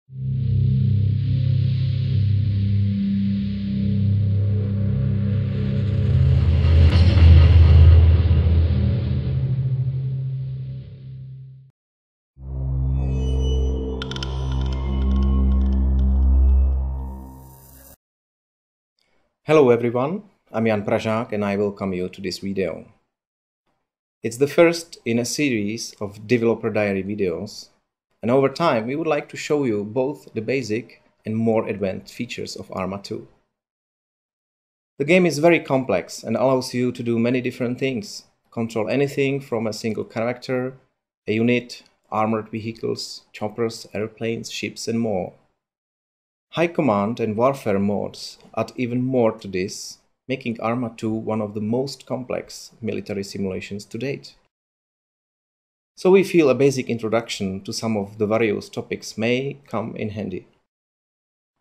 Hello everyone, I'm Jan Pražák and I welcome you to this video. It's the first in a series of developer diary videos, and over time we would like to show you both the basic and more advanced features of ArmA 2. The game is very complex and allows you to do many different things, control anything from a single character, a unit, armored vehicles, choppers, airplanes, ships and more. High command and warfare modes add even more to this, making ArmA 2 one of the most complex military simulations to date. So we feel a basic introduction to some of the various topics may come in handy.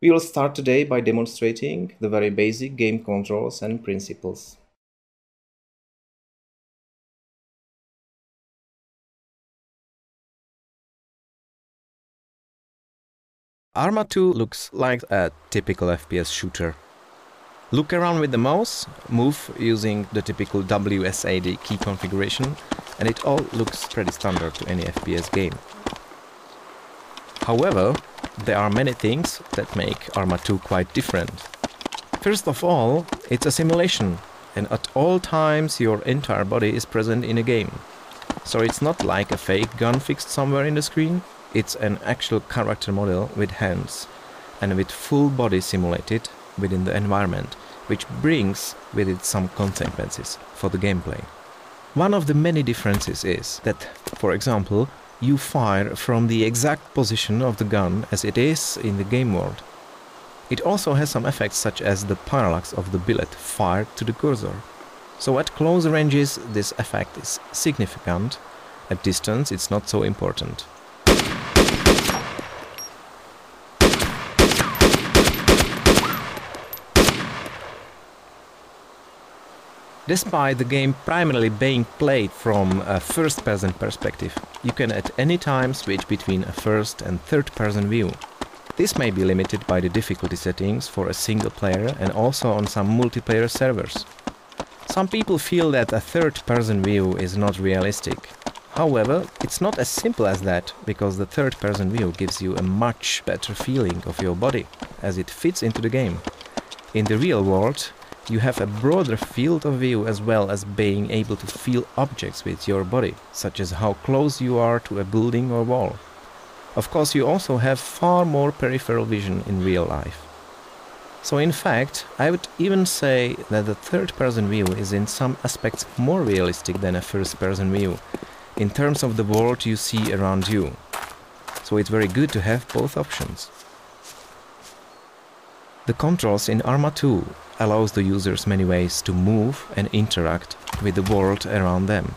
We will start today by demonstrating the very basic game controls and principles. ArmA 2 looks like a typical FPS shooter. Look around with the mouse, move using the typical WSAD key configuration, and it all looks pretty standard to any FPS game. However, there are many things that make ArmA 2 quite different. First of all, it's a simulation, and at all times your entire body is present in a game. So it's not like a fake gun fixed somewhere in the screen. It's an actual character model with hands and with full body simulated within the environment, which brings with it some consequences for the gameplay. One of the many differences is that, for example, you fire from the exact position of the gun as it is in the game world. It also has some effects such as the parallax of the bullet fired to the cursor. So at close ranges this effect is significant, at distance it's not so important. Despite the game primarily being played from a first-person perspective, you can at any time switch between a first and third-person view. This may be limited by the difficulty settings for a single player and also on some multiplayer servers. Some people feel that a third-person view is not realistic. However, it's not as simple as that, because the third-person view gives you a much better feeling of your body, as it fits into the game. In the real world, you have a broader field of view as well as being able to feel objects with your body, such as how close you are to a building or wall. Of course, you also have far more peripheral vision in real life. So in fact, I would even say that the third-person view is in some aspects more realistic than a first-person view, in terms of the world you see around you. So it's very good to have both options. The controls in ArmA 2 allows the users many ways to move and interact with the world around them.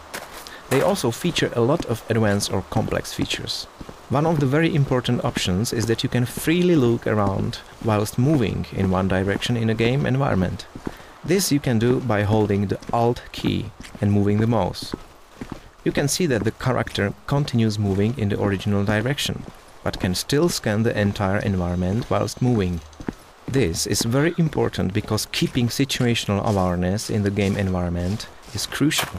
They also feature a lot of advanced or complex features. One of the very important options is that you can freely look around whilst moving in one direction in a game environment. This you can do by holding the Alt key and moving the mouse. You can see that the character continues moving in the original direction, but can still scan the entire environment whilst moving. This is very important because keeping situational awareness in the game environment is crucial.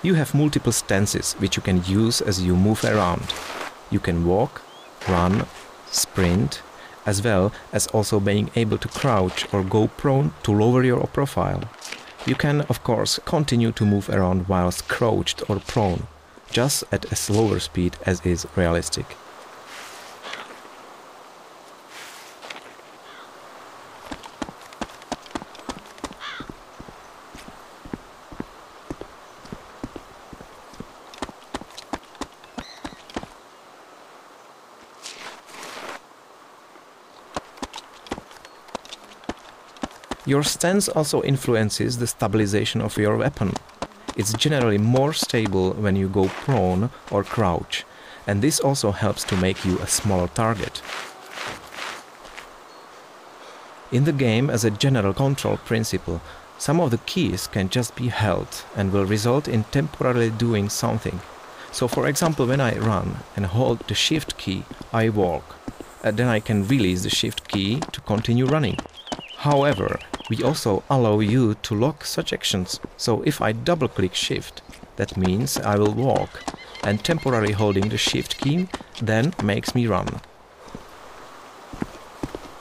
You have multiple stances which you can use as you move around. You can walk, run, sprint, as well as also being able to crouch or go prone to lower your profile. You can, of course, continue to move around whilst crouched or prone, just at a slower speed as is realistic. Your stance also influences the stabilization of your weapon. It's generally more stable when you go prone or crouch, and this also helps to make you a smaller target. In the game, as a general control principle, some of the keys can just be held and will result in temporarily doing something. So for example, when I run and hold the shift key, I walk. Then I can release the shift key to continue running. However, we also allow you to lock such actions. So if I double click shift, that means I will walk, and temporarily holding the shift key then makes me run.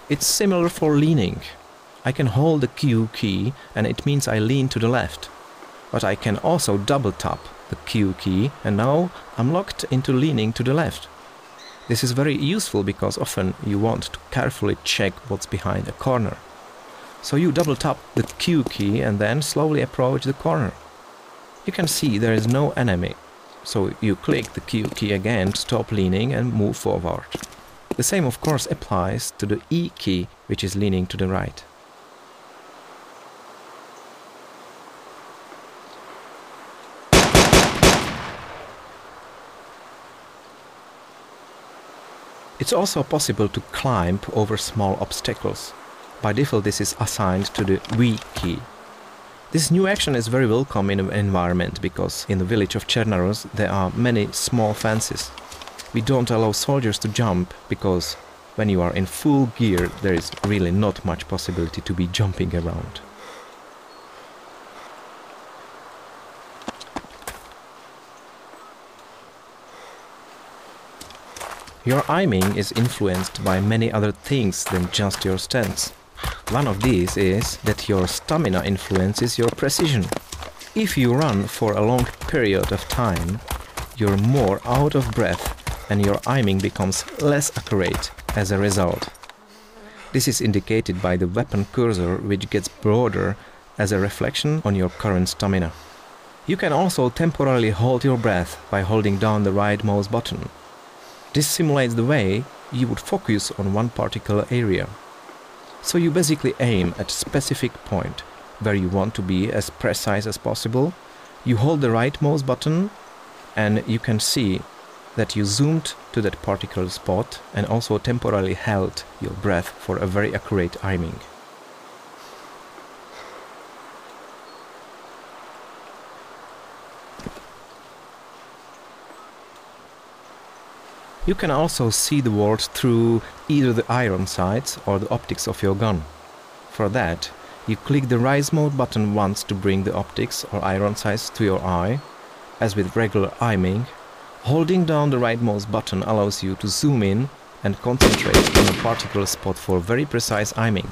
It's similar for leaning. I can hold the Q key and it means I lean to the left. But I can also double tap the Q key and now I'm locked into leaning to the left. This is very useful because often you want to carefully check what's behind a corner. So you double tap the Q key and then slowly approach the corner. You can see there is no enemy. So you click the Q key again to stop leaning and move forward. The same of course applies to the E key, which is leaning to the right. It's also possible to climb over small obstacles. By default this is assigned to the V key. This new action is very welcome in an environment because in the village of Černaros there are many small fences. We don't allow soldiers to jump because when you are in full gear there is really not much possibility to be jumping around. Your aiming is influenced by many other things than just your stance. One of these is that your stamina influences your precision. If you run for a long period of time, you're more out of breath and your aiming becomes less accurate as a result. This is indicated by the weapon cursor, which gets broader as a reflection on your current stamina. You can also temporarily hold your breath by holding down the right mouse button. This simulates the way you would focus on one particular area. So you basically aim at a specific point where you want to be as precise as possible. You hold the right mouse button and you can see that you zoomed to that particular spot and also temporarily held your breath for a very accurate aiming. You can also see the world through either the iron sights or the optics of your gun. For that, you click the rise mode button once to bring the optics or iron sights to your eye. As with regular aiming, holding down the right mouse button allows you to zoom in and concentrate on a particular spot for very precise aiming.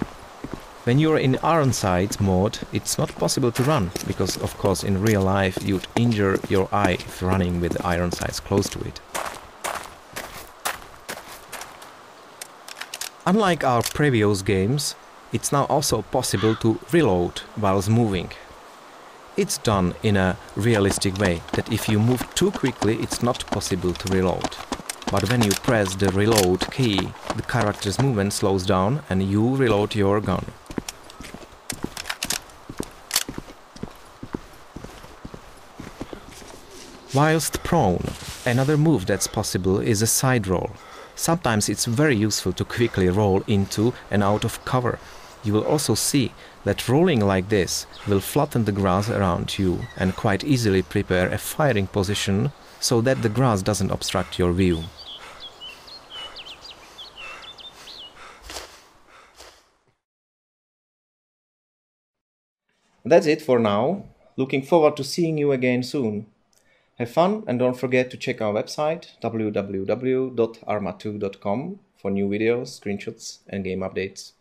When you're in iron sights mode, it's not possible to run, because of course in real life you'd injure your eye if running with the iron sights close to it. Unlike our previous games, it's now also possible to reload whilst moving. It's done in a realistic way, that if you move too quickly it's not possible to reload. But when you press the reload key, the character's movement slows down and you reload your gun. Whilst prone, another move that's possible is a side roll. Sometimes it's very useful to quickly roll into and out of cover. You will also see that rolling like this will flatten the grass around you and quite easily prepare a firing position so that the grass doesn't obstruct your view. That's it for now. Looking forward to seeing you again soon. Have fun and don't forget to check our website www.arma2.com for new videos, screenshots and game updates.